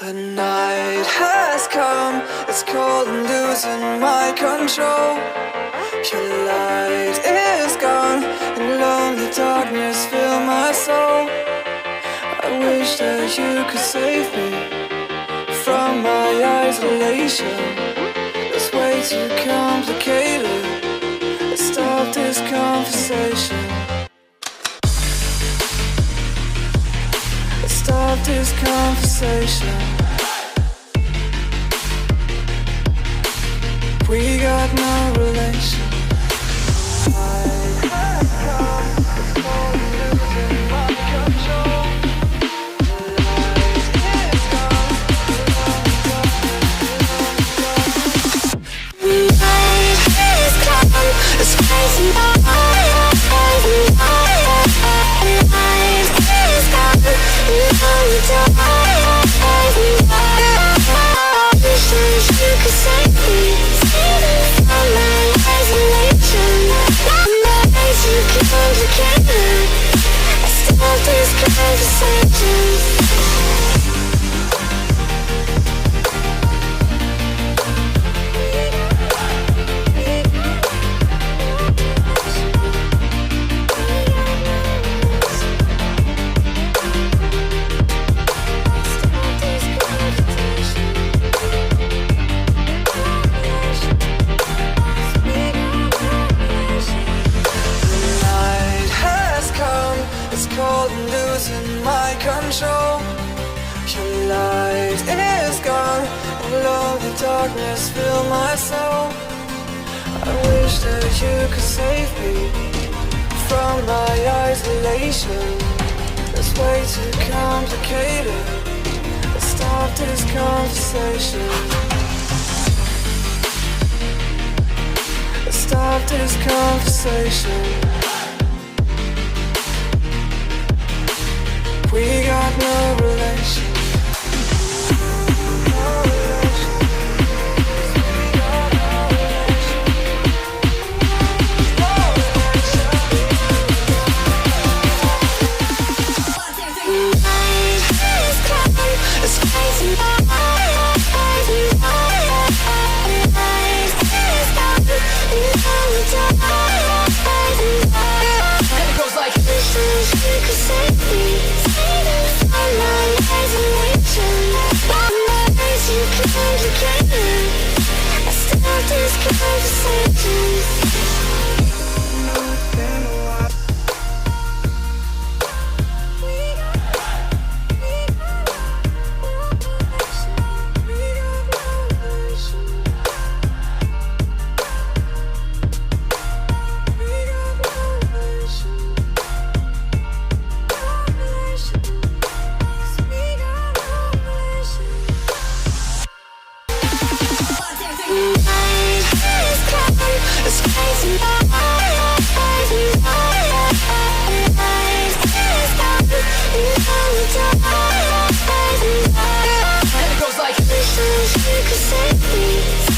The night has come, it's cold and losing my control. Your light is gone, and lonely darkness fill my soul. I wish that you could save me from my isolation. It's way too complicated. Let's stop this conversation. Let's stop this conversation. We got no relation. It's crazy. You could save me from my isolation. My mind's too complicated. I stop this conversation. Losing my control. Your light is gone, and lonely darkness fill my soul. I wish that you could save me from my isolation. It's way too complicated. Let's stop this conversation. Let's stop this conversation. We got no relation. It's crazy. And it goes like this. You could save me. I start this conversation. It's crazy. And it goes like this. You could save me.